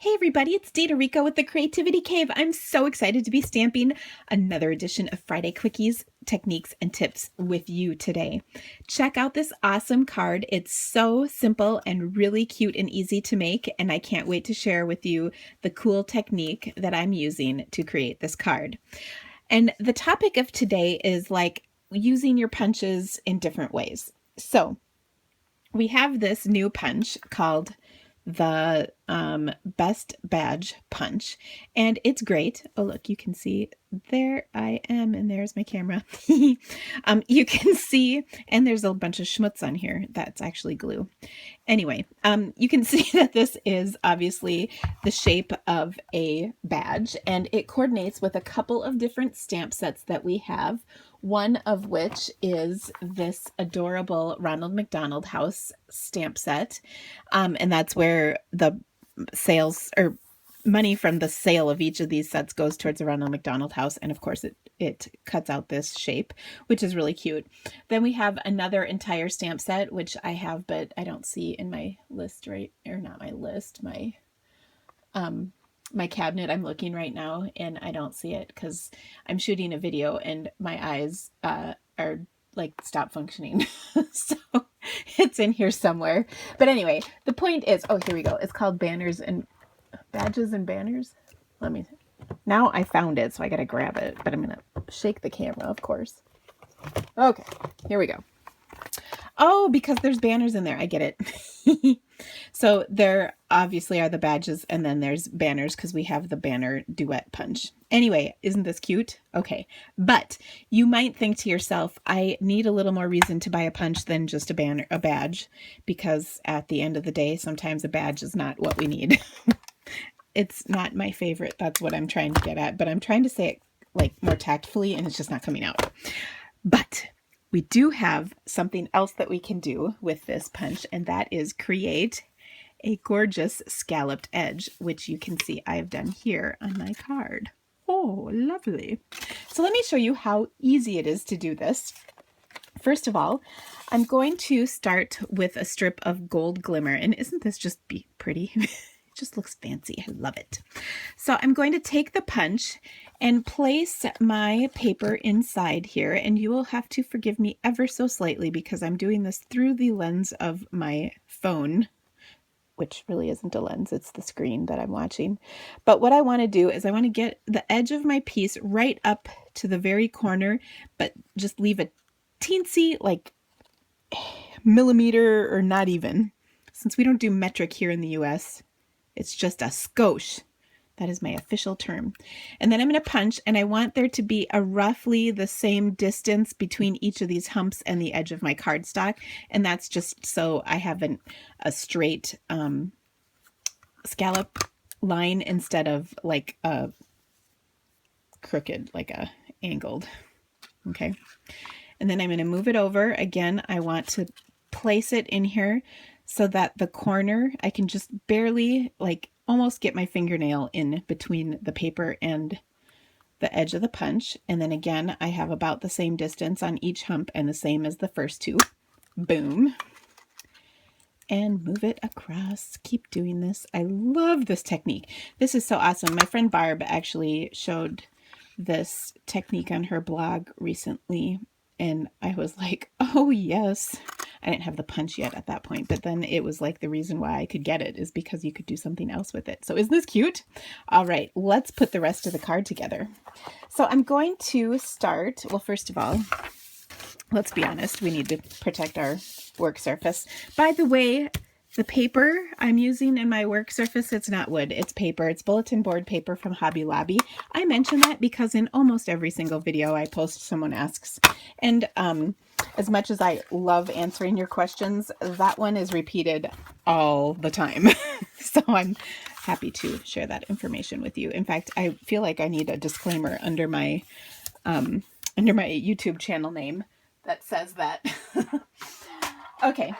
Hey everybody, it's Data Rico with the Creativity Cave. I'm so excited to be stamping another edition of Friday Quickies, Techniques, and Tips with you today. Check out this awesome card. It's so simple and really cute and easy to make, and I can't wait to share with you the cool technique that I'm using to create this card. And the topic of today is like using your punches in different ways. So we have this new punch called the Best Badge Punch, and it's great. Oh, look, you can see there I am, and there's my camera. You can see, and there's a bunch of schmutz on here. That's actually glue. Anyway, you can see that this is obviously the shape of a badge, and it coordinates with a couple of different stamp sets that we have, one of which is this adorable Ronald McDonald House stamp set, and that's where the sales or money from the sale of each of these sets goes towards the Ronald McDonald House, and of course it cuts out this shape, which is really cute. Then we have another entire stamp set, which I have, but I don't see in my list not my list, my cabinet. I'm looking right now and I don't see it because I'm shooting a video and my eyes are like stop functioning. So it's in here somewhere. But anyway, the point is, oh, here we go. It's called Badges and Banners. Now I found it, so I got to grab it, but I'm going to shake the camera, of course. Okay, here we go. Oh, because there's banners in there. I get it. So there obviously are the badges, and then there's banners because we have the banner duet punch. Anyway, isn't this cute? Okay, but you might think to yourself, I need a little more reason to buy a punch than just a badge, because at the end of the day, sometimes a badge is not what we need. It's not my favorite. That's what I'm trying to get at, but I'm trying to say it like more tactfully, and it's just not coming out. But we do have something else that we can do with this punch, and that is create a gorgeous scalloped edge, which you can see I've done here on my card. Oh, lovely. So let me show you how easy it is to do this. First of all, I'm going to start with a strip of gold glimmer, and isn't this just pretty? It just looks fancy. I love it. So I'm going to take the punch and place my paper inside here, and you will have to forgive me ever so slightly because I'm doing this through the lens of my phone, which really isn't a lens, it's the screen that I'm watching. But what I want to do is I want to get the edge of my piece right up to the very corner, but just leave a teensy, like millimeter or not even. Since we don't do metric here in the US, it's just a skosh. That is my official term. And then I'm going to punch, and I want there to be a roughly the same distance between each of these humps and the edge of my cardstock. And that's just so I have a straight scallop line instead of like a crooked, like a angled. Okay. And then I'm going to move it over. Again, I want to place it in here so that the corner, I can just barely, like almost get my fingernail in between the paper and the edge of the punch. And then again, I have about the same distance on each hump and the same as the first two. Boom. And move it across. Keep doing this. I love this technique. This is so awesome. My friend Barb actually showed this technique on her blog recently, and I was like, oh yes. I didn't have the punch yet at that point, but then it was like the reason why I could get it is because you could do something else with it. So isn't this cute? All right, let's put the rest of the card together. So I'm going to start, well, first of all, let's be honest, we need to protect our work surface. By the way, the paper I'm using in my work surface, it's not wood, it's paper. It's bulletin board paper from Hobby Lobby. I mention that because in almost every single video I post, someone asks. And as much as I love answering your questions, that one is repeated all the time. So I'm happy to share that information with you. In fact, I feel like I need a disclaimer under my YouTube channel name that says that. Okay.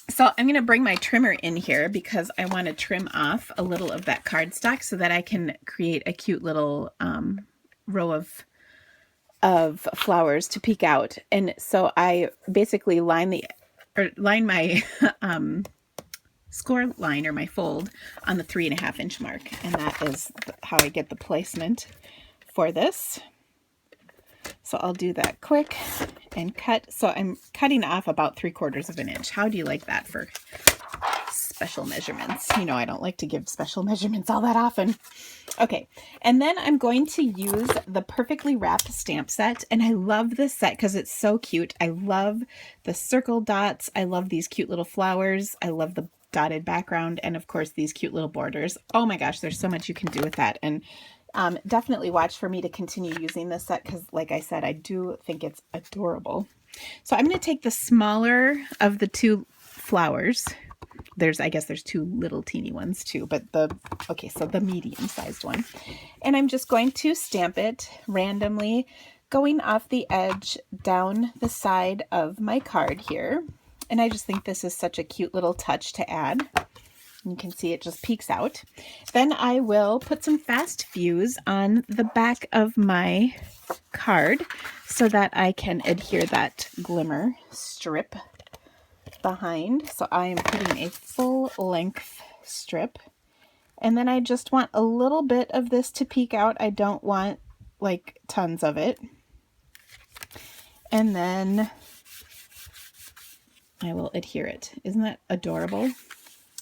So I'm going to bring my trimmer in here because I want to trim off a little of that cardstock so that I can create a cute little row of flowers to peek out. And so I basically line my score line or my fold on the 3.5 inch mark. And that is how I get the placement for this. So I'll do that quick and cut. So I'm cutting off about 3/4 of an inch. How do you like that for special measurements? You know, I don't like to give special measurements all that often. Okay, and then I'm going to use the Perfectly Wrapped stamp set, and I love this set because it's so cute. I love the circle dots. I love these cute little flowers. I love the dotted background, and of course these cute little borders. Oh my gosh, there's so much you can do with that. And definitely watch for me to continue using this set because, like I said, I do think it's adorable. So I'm going to take the smaller of the two flowers. I guess there's two little teeny ones too, but so the medium-sized one. And I'm just going to stamp it randomly, going off the edge down the side of my card here. And I just think this is such a cute little touch to add. You can see it just peeks out. Then I will put some fast fuse on the back of my card so that I can adhere that glimmer strip behind. So I am putting a full length strip, and then I just want a little bit of this to peek out. I don't want like tons of it. And then I will adhere it. Isn't that adorable?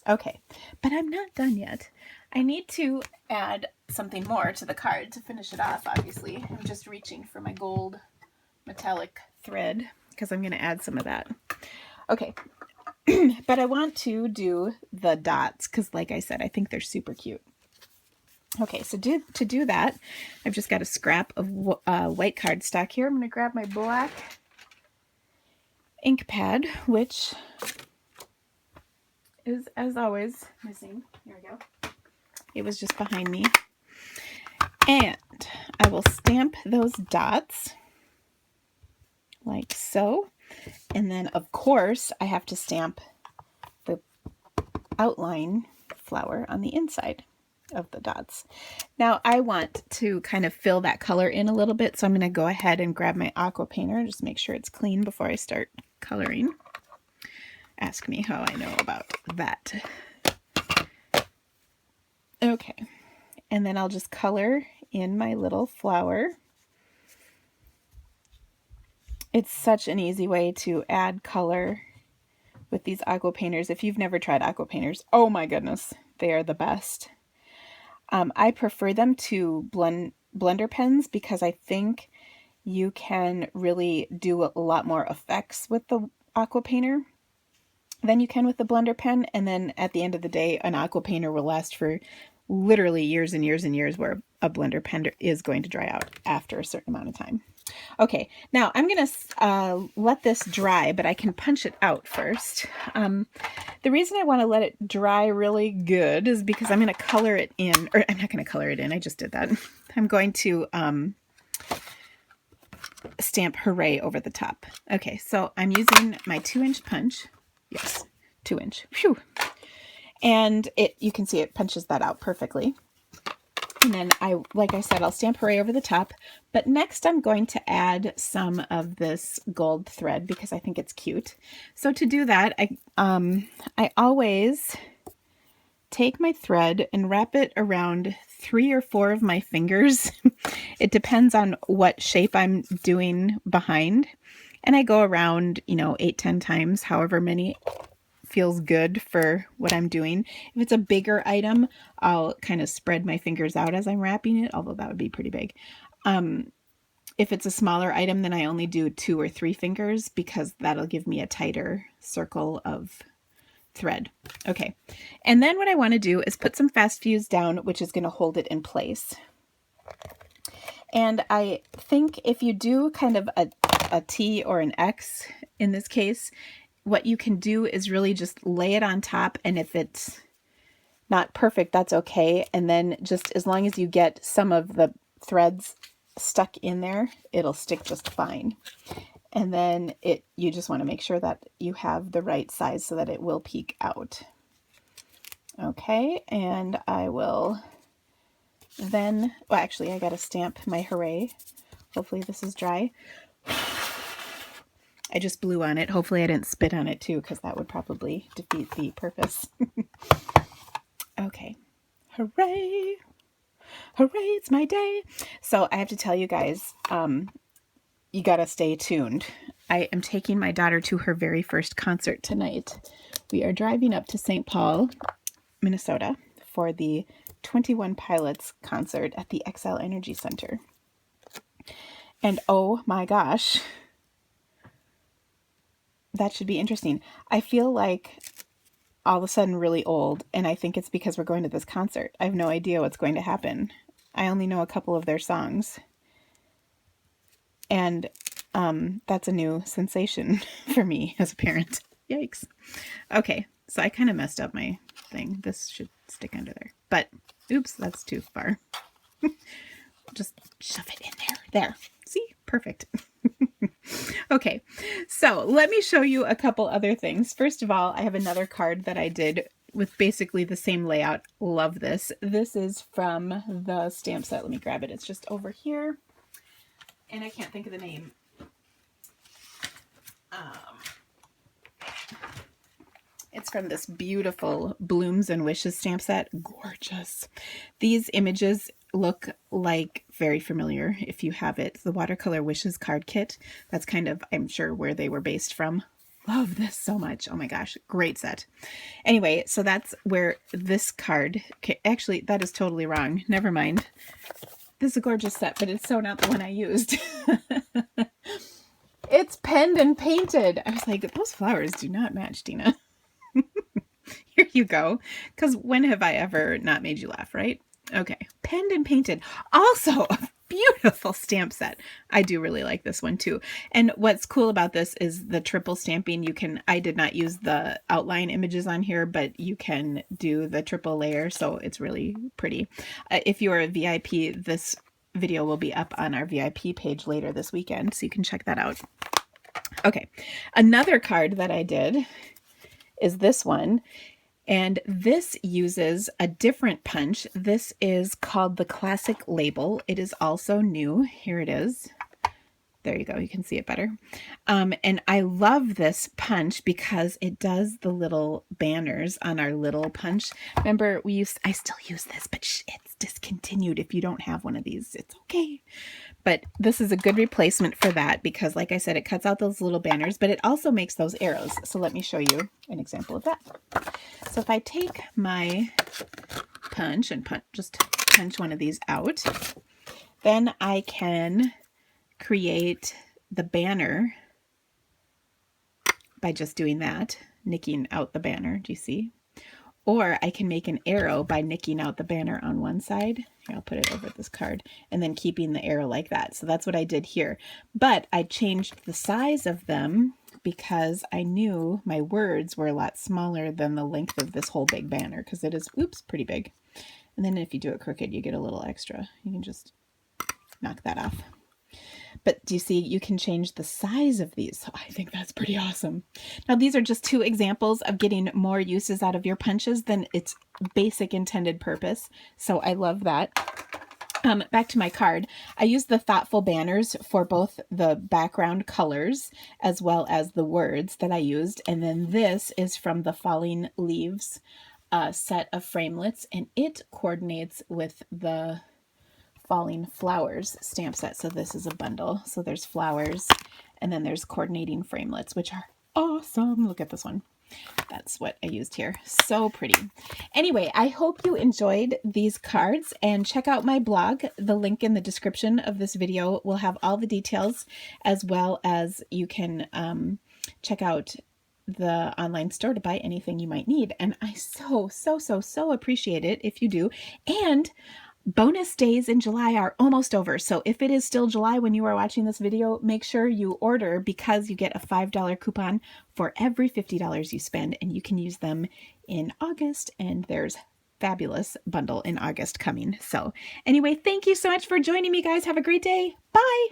Okay, but I'm not done yet. I need to add something more to the card to finish it off, obviously. I'm just reaching for my gold metallic thread because I'm going to add some of that. Okay, but I want to do the dots because, like I said, I think they're super cute. Okay, so to do that, I've just got a scrap of white cardstock here. I'm going to grab my black ink pad, which is, as always, missing. Here we go. It was just behind me. And I will stamp those dots like so. And then, of course, I have to stamp the outline flower on the inside of the dots. Now, I want to kind of fill that color in a little bit, so I'm going to go ahead and grab my aqua painter, just make sure it's clean before I start coloring. Ask me how I know about that. Okay, and then I'll just color in my little flower. It's such an easy way to add color with these aqua painters. If you've never tried aqua painters, oh my goodness, they are the best. I prefer them to blender pens because I think you can really do a lot more effects with the aqua painter than you can with the blender pen. And then at the end of the day, an aqua painter will last for literally years and years and years, where a blender pen is going to dry out after a certain amount of time. Okay, now I'm going to let this dry, but I can punch it out first. The reason I want to let it dry really good is because I'm going to color it in, or I'm not going to color it in, I just did that. I'm going to stamp Hooray over the top. Okay, so I'm using my 2-inch punch. Yes, 2-inch. Phew. And you can see it punches that out perfectly. And then like I said, I'll stamp Hooray over the top. But next I'm going to add some of this gold thread because I think it's cute. So to do that, I always take my thread and wrap it around 3 or 4 of my fingers. It depends on what shape I'm doing behind. And I go around, 8-10 times, however many feels good for what I'm doing. If it's a bigger item, I'll kind of spread my fingers out as I'm wrapping it, although that would be pretty big. If it's a smaller item, then I only do 2 or 3 fingers because that'll give me a tighter circle of thread. Okay, and then what I want to do is put some fast fuse down, which is going to hold it in place. And I think if you do kind of a T or an X in this case, what you can do is really just lay it on top, and if it's not perfect, that's okay. And then just as long as you get some of the threads stuck in there, it'll stick just fine. And then you just want to make sure that you have the right size so that it will peek out. Okay, and I will then, well, actually I got to stamp my Hooray. Hopefully this is dry. I just blew on it. Hopefully I didn't spit on it too, because that would probably defeat the purpose. Okay. Hooray! Hooray, it's my day. So I have to tell you guys, you gotta stay tuned. I am taking my daughter to her very first concert tonight. We are driving up to St. Paul, Minnesota for the 21 Pilots concert at the XL Energy Center. And oh my gosh, that should be interesting. I feel like all of a sudden really old, and I think it's because we're going to this concert. I have no idea what's going to happen. I only know a couple of their songs. And that's a new sensation for me as a parent. Yikes. Okay, so I kind of messed up my thing. This should stick under there. But, oops, that's too far. Just shove it in there. There. See? Perfect. Okay, so let me show you a couple other things. First of all, I have another card that I did with basically the same layout. Love this. This is from the stamp set. Let me grab it. It's just over here. And I can't think of the name. It's from this beautiful Blooms and Wishes stamp set. Gorgeous. These images look like very familiar if you have it. The Watercolor Wishes card kit. That's kind of, I'm sure, where they were based from. Love this so much. Oh my gosh. Great set. Anyway, so that's where this card, actually, that is totally wrong. Never mind. This is a gorgeous set, but it's so not the one I used. It's penned and painted. I was like, those flowers do not match, Dina. Here you go. Because when have I ever not made you laugh, right? Okay. Penned and painted. Also a beautiful stamp set. I do really like this one too. And what's cool about this is the triple stamping. You can, I did not use the outline images on here, but you can do the triple layer. So it's really pretty. If you're a VIP, this video will be up on our VIP page later this weekend. So you can check that out. Okay. Another card that I did is this one. And this uses a different punch. This is called the Classic Label. It is also new. Here it is. There you go. You can see it better. And I love this punch because it does the little banners on our little punch. Remember, I still use this, but it's discontinued. If you don't have one of these, it's okay. But this is a good replacement for that because, like I said, it cuts out those little banners, but it also makes those arrows. So let me show you an example of that. So if I take my punch and just punch one of these out, then I can create the banner by just doing that, nicking out the banner. Do you see? Or I can make an arrow by nicking out the banner on one side. Here, I'll put it over this card and then keeping the arrow like that. So that's what I did here. But I changed the size of them because I knew my words were a lot smaller than the length of this whole big banner because it is, oops, pretty big. And then if you do it crooked, you get a little extra. You can just knock that off. But do you see, you can change the size of these. So I think that's pretty awesome. Now, these are just two examples of getting more uses out of your punches than its basic intended purpose. So I love that. Back to my card. I used the thoughtful banners for both the background colors as well as the words that I used. And then this is from the Falling Leaves set of framelits, and it coordinates with the Falling Flowers stamp set. So this is a bundle. So there's flowers and then there's coordinating framelits, which are awesome. Look at this one. That's what I used here. So pretty. Anyway, I hope you enjoyed these cards and check out my blog. The link in the description of this video will have all the details, as well as you can check out the online store to buy anything you might need. And I so appreciate it if you do. And bonus days in July are almost over. So if it is still July when you are watching this video, make sure you order because you get a $5 coupon for every $50 you spend, and you can use them in August, and there's fabulous bundle in August coming. So anyway, thank you so much for joining me, guys. Have a great day. Bye.